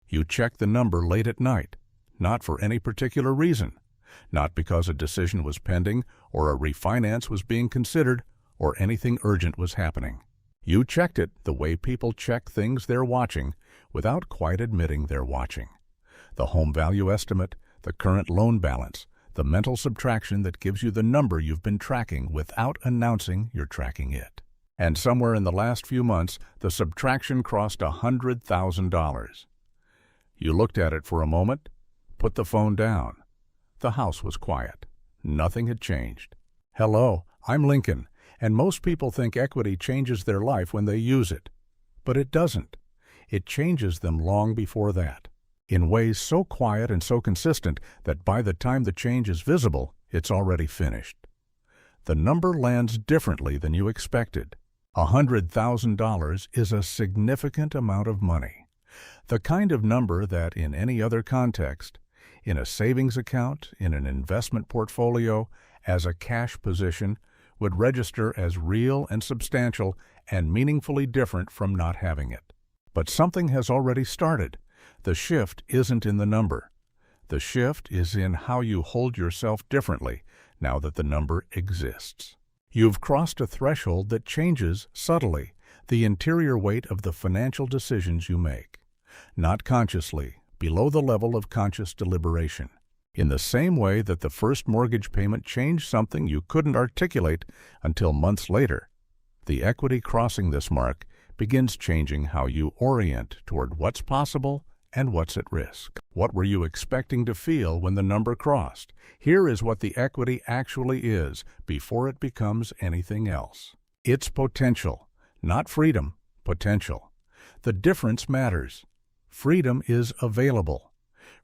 You check the number late at night, not for any particular reason, not because a decision was pending or a refinance was being considered or anything urgent was happening. You checked it the way people check things they're watching without quite admitting they're watching. The home value estimate, the current loan balance, the mental subtraction that gives you the number you've been tracking without announcing you're tracking it. And somewhere in the last few months, the subtraction crossed $100,000. You looked at it for a moment, put the phone down. The house was quiet. Nothing had changed. Hello, I'm Lincoln, and most people think equity changes their life when they use it. But it doesn't. It changes them long before that, in ways so quiet and so consistent that by the time the change is visible, it's already finished. The number lands differently than you expected. $100,000 is a significant amount of money. The kind of number that, in any other context, in a savings account, in an investment portfolio, as a cash position, would register as real and substantial and meaningfully different from not having it. But something has already started. The shift isn't in the number. The shift is in how you hold yourself differently now that the number exists. You've crossed a threshold that changes, subtly, the interior weight of the financial decisions you make. Not consciously, below the level of conscious deliberation. In the same way that the first mortgage payment changed something you couldn't articulate until months later, the equity crossing this mark begins changing how you orient toward what's possible and what's at risk. What were you expecting to feel when the number crossed? Here is what the equity actually is before it becomes anything else. It's potential, not freedom, potential. The difference matters. Freedom is available.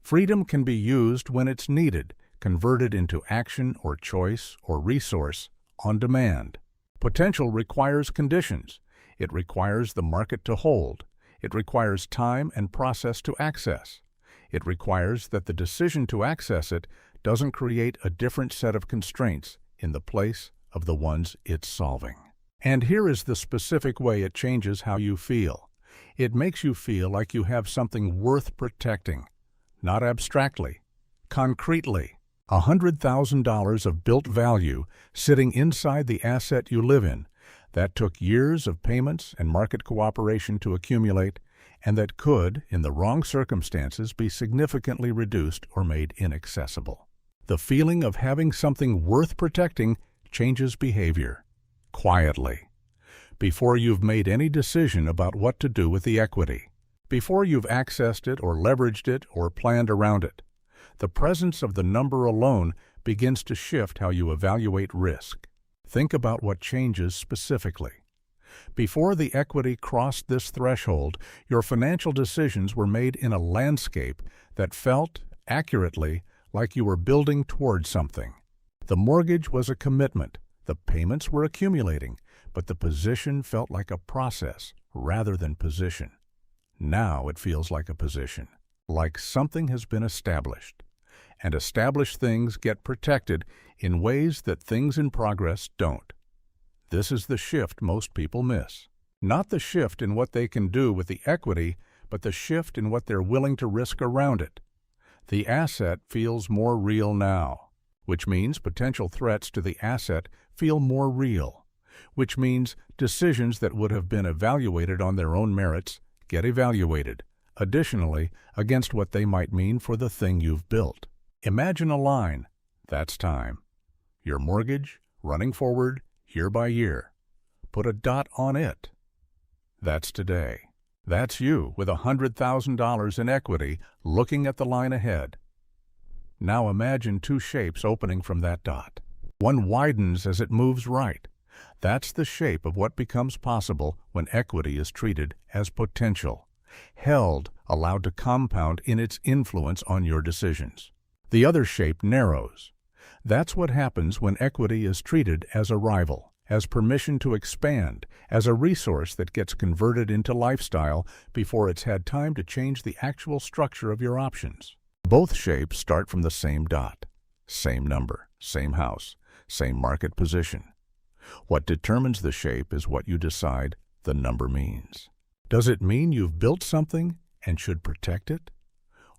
Freedom can be used when it's needed, converted into action or choice or resource on demand. Potential requires conditions. It requires the market to hold. It requires time and process to access. It requires that the decision to access it doesn't create a different set of constraints in the place of the ones it's solving. And here is the specific way it changes how you feel. It makes you feel like you have something worth protecting, not abstractly, concretely. $100,000 of built value sitting inside the asset you live in that took years of payments and market cooperation to accumulate, and that could, in the wrong circumstances, be significantly reduced or made inaccessible. The feeling of having something worth protecting changes behavior, quietly, before you've made any decision about what to do with the equity, before you've accessed it or leveraged it or planned around it. The presence of the number alone begins to shift how you evaluate risk. Think about what changes specifically. Before the equity crossed this threshold, your financial decisions were made in a landscape that felt, accurately, like you were building toward something. The mortgage was a commitment, the payments were accumulating, but the position felt like a process rather than position. Now it feels like a position, like something has been established. And established things get protected in ways that things in progress don't. This is the shift most people miss. Not the shift in what they can do with the equity, but the shift in what they're willing to risk around it. The asset feels more real now, which means potential threats to the asset feel more real, which means decisions that would have been evaluated on their own merits get evaluated, additionally, against what they might mean for the thing you've built. Imagine a line. That's time. Your mortgage, running forward, year by year. Put a dot on it. That's today. That's you with $100,000 in equity looking at the line ahead. Now imagine two shapes opening from that dot. One widens as it moves right. That's the shape of what becomes possible when equity is treated as potential, held, allowed to compound in its influence on your decisions. The other shape narrows. That's what happens when equity is treated as a rival, as permission to expand, as a resource that gets converted into lifestyle before it's had time to change the actual structure of your options. Both shapes start from the same dot, same number, same house, same market position. What determines the shape is what you decide the number means. Does it mean you've built something and should protect it?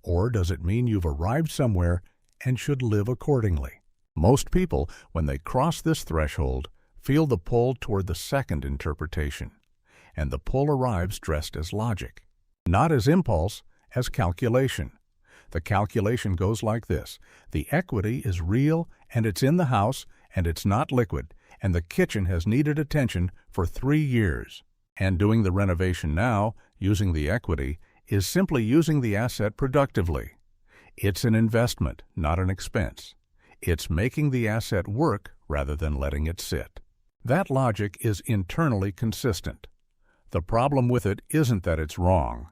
Or does it mean you've arrived somewhere and should live accordingly? Most people, when they cross this threshold, feel the pull toward the second interpretation, and the pull arrives dressed as logic, not as impulse, as calculation. The calculation goes like this: the equity is real and it's in the house and it's not liquid, and the kitchen has needed attention for 3 years. And doing the renovation now, using the equity, is simply using the asset productively. It's an investment, not an expense. It's making the asset work rather than letting it sit. That logic is internally consistent. The problem with it isn't that it's wrong.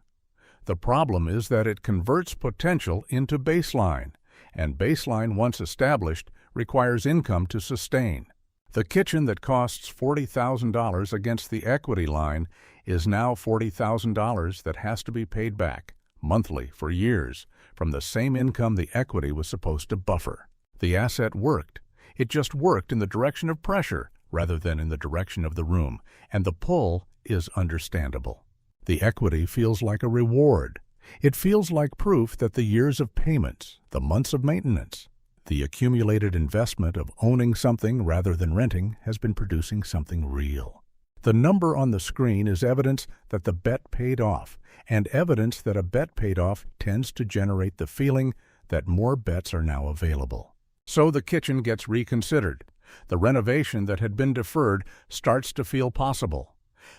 The problem is that it converts potential into baseline, and baseline, once established, requires income to sustain. The kitchen that costs $40,000 against the equity line is now $40,000 that has to be paid back, monthly for years, from the same income the equity was supposed to buffer. The asset worked. It just worked in the direction of pressure rather than in the direction of the room, and the pull is understandable. The equity feels like a reward. It feels like proof that the years of payments, the months of maintenance, the accumulated investment of owning something rather than renting has been producing something real. The number on the screen is evidence that the bet paid off, and evidence that a bet paid off tends to generate the feeling that more bets are now available. So the kitchen gets reconsidered. The renovation that had been deferred starts to feel possible.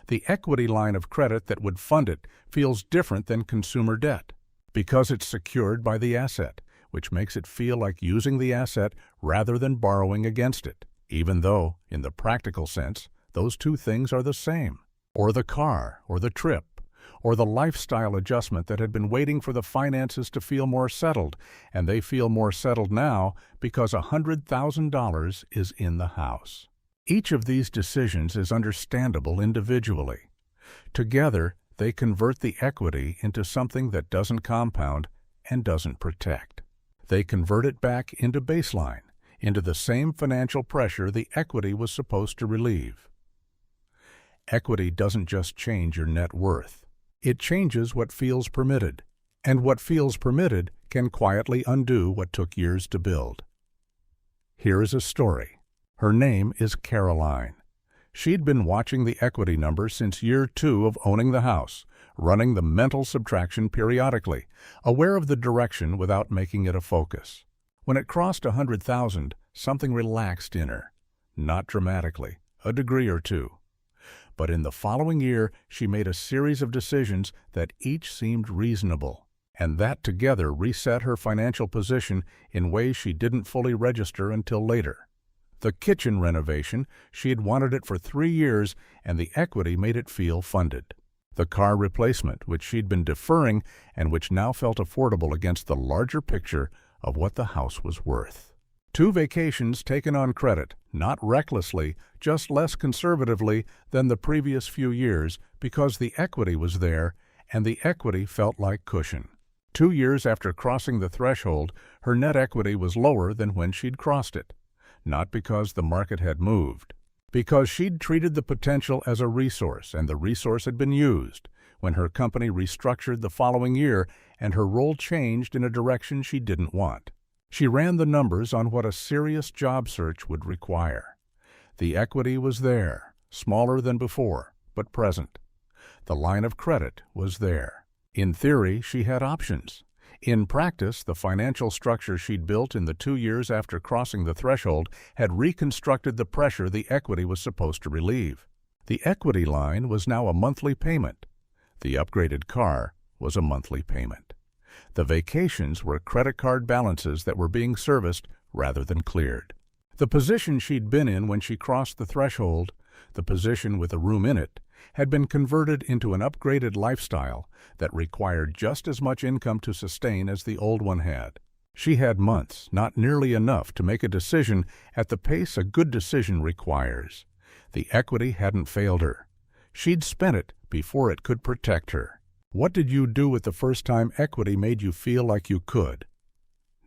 The equity line of credit that would fund it feels different than consumer debt because it's secured by the asset, which makes it feel like using the asset rather than borrowing against it, even though, in the practical sense, those two things are the same. Or the car, or the trip, or the lifestyle adjustment that had been waiting for the finances to feel more settled, and they feel more settled now because $100,000 is in the house. Each of these decisions is understandable individually. Together, they convert the equity into something that doesn't compound and doesn't protect. They convert it back into baseline, into the same financial pressure the equity was supposed to relieve. Equity doesn't just change your net worth. It changes what feels permitted, and what feels permitted can quietly undo what took years to build. Here is a story. Her name is Caroline. She'd been watching the equity number since year 2 of owning the house, running the mental subtraction periodically, aware of the direction without making it a focus. When it crossed $100,000, something relaxed in her. Not dramatically, a degree or two. But in the following year, she made a series of decisions that each seemed reasonable, and that together reset her financial position in ways she didn't fully register until later. The kitchen renovation, she had wanted it for 3 years, and the equity made it feel funded. The car replacement, which she'd been deferring and which now felt affordable against the larger picture of what the house was worth. 2 vacations taken on credit, not recklessly, just less conservatively than the previous few years because the equity was there and the equity felt like cushion. 2 years after crossing the threshold, her net equity was lower than when she'd crossed it. Not because the market had moved, because she'd treated the potential as a resource and the resource had been used when her company restructured the following year and her role changed in a direction she didn't want. She ran the numbers on what a serious job search would require. The equity was there, smaller than before, but present. The line of credit was there. In theory, she had options. In practice, the financial structure she'd built in the 2 years after crossing the threshold had reconstructed the pressure the equity was supposed to relieve. The equity line was now a monthly payment. The upgraded car was a monthly payment. The vacations were credit card balances that were being serviced rather than cleared. The position she'd been in when she crossed the threshold, the position with a room in it, had been converted into an upgraded lifestyle that required just as much income to sustain as the old one had. She had months, not nearly enough, to make a decision at the pace a good decision requires. The equity hadn't failed her. She'd spent it before it could protect her. What did you do with the first time equity made you feel like you could?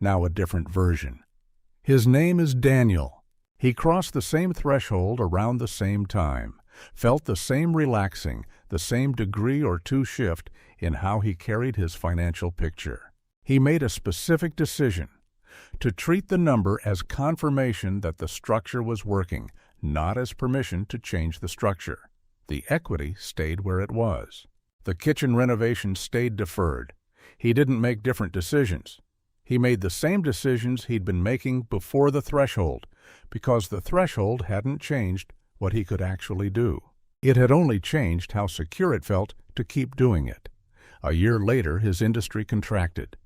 Now a different version. His name is Daniel. He crossed the same threshold around the same time, felt the same relaxing, the same degree or 2 shift in how he carried his financial picture. He made a specific decision to treat the number as confirmation that the structure was working, not as permission to change the structure. The equity stayed where it was. The kitchen renovation stayed deferred. He didn't make different decisions. He made the same decisions he'd been making before the threshold, because the threshold hadn't changed what he could actually do. It had only changed how secure it felt to keep doing it. A year later, his industry contracted.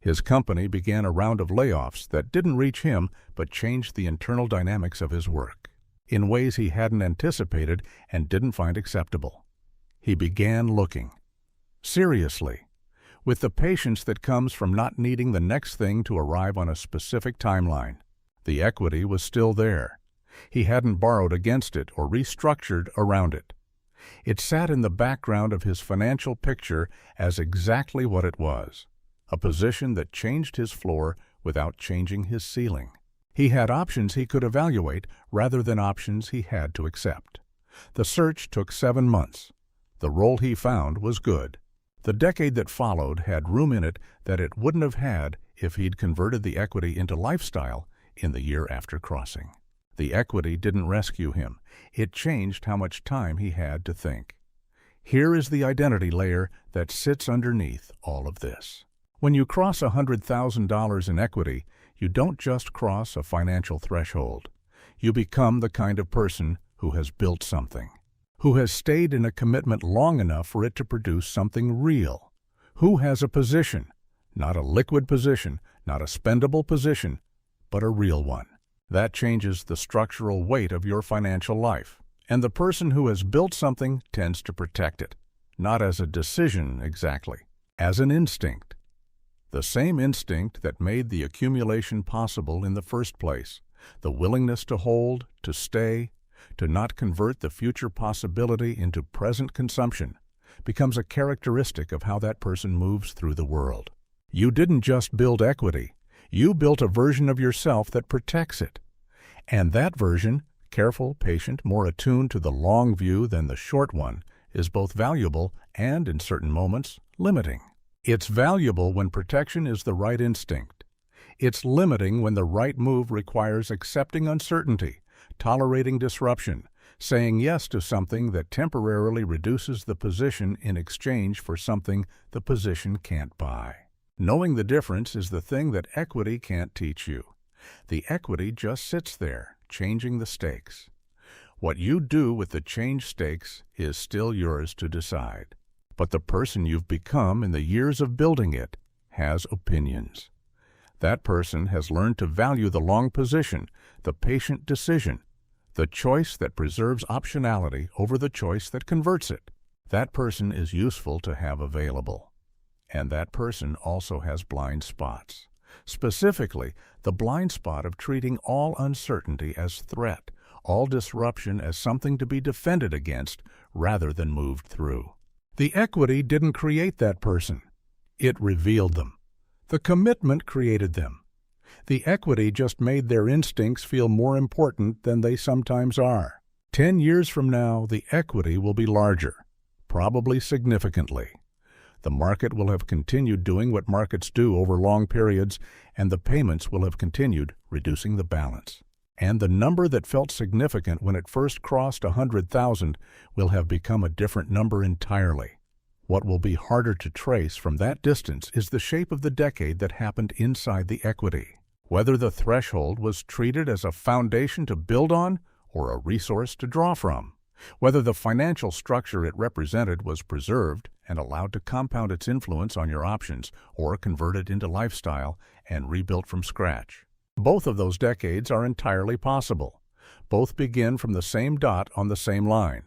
His company began a round of layoffs that didn't reach him but changed the internal dynamics of his work in ways he hadn't anticipated and didn't find acceptable. He began looking. Seriously, with the patience that comes from not needing the next thing to arrive on a specific timeline. The equity was still there. He hadn't borrowed against it or restructured around it. It sat in the background of his financial picture as exactly what it was, a position that changed his floor without changing his ceiling. He had options he could evaluate rather than options he had to accept. The search took 7 months. The role he found was good. The decade that followed had room in it that it wouldn't have had if he'd converted the equity into lifestyle in the year after crossing. The equity didn't rescue him. It changed how much time he had to think. Here is the identity layer that sits underneath all of this. When you cross $100,000 in equity, you don't just cross a financial threshold. You become the kind of person who has built something, who has stayed in a commitment long enough for it to produce something real, who has a position, not a liquid position, not a spendable position, but a real one. That changes the structural weight of your financial life. And the person who has built something tends to protect it, not as a decision exactly, as an instinct. The same instinct that made the accumulation possible in the first place, the willingness to hold, to stay, to not convert the future possibility into present consumption, becomes a characteristic of how that person moves through the world. You didn't just build equity. You built a version of yourself that protects it. And that version, careful, patient, more attuned to the long view than the short one, is both valuable and, in certain moments, limiting. It's valuable when protection is the right instinct. It's limiting when the right move requires accepting uncertainty, tolerating disruption, saying yes to something that temporarily reduces the position in exchange for something the position can't buy. Knowing the difference is the thing that equity can't teach you. The equity just sits there, changing the stakes. What you do with the changed stakes is still yours to decide. But the person you've become in the years of building it has opinions. That person has learned to value the long position, the patient decision, the choice that preserves optionality over the choice that converts it. That person is useful to have available. And that person also has blind spots. Specifically, the blind spot of treating all uncertainty as threat, all disruption as something to be defended against rather than moved through. The equity didn't create that person. It revealed them. The commitment created them. The equity just made their instincts feel more important than they sometimes are. 10 years from now, the equity will be larger, probably significantly. The market will have continued doing what markets do over long periods, and the payments will have continued, reducing the balance. And the number that felt significant when it first crossed 100,000 will have become a different number entirely. What will be harder to trace from that distance is the shape of the decade that happened inside the equity. Whether the threshold was treated as a foundation to build on or a resource to draw from. Whether the financial structure it represented was preserved and allowed to compound its influence on your options or converted into lifestyle and rebuilt from scratch. Both of those decades are entirely possible. Both begin from the same dot on the same line.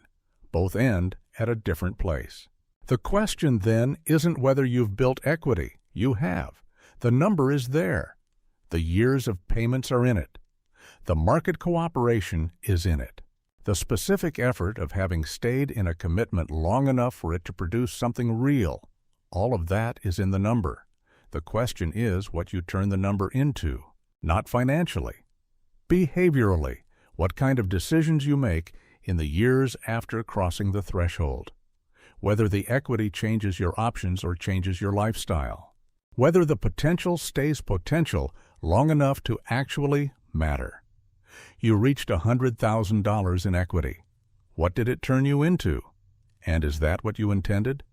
Both end at a different place. The question then isn't whether you've built equity. You have. The number is there. The years of payments are in it. The market cooperation is in it. The specific effort of having stayed in a commitment long enough for it to produce something real, all of that is in the number. The question is what you turn the number into. Not financially. Behaviorally, what kind of decisions you make in the years after crossing the threshold. Whether the equity changes your options or changes your lifestyle. Whether the potential stays potential long enough to actually matter. You reached $100,000 in equity. What did it turn you into? And is that what you intended?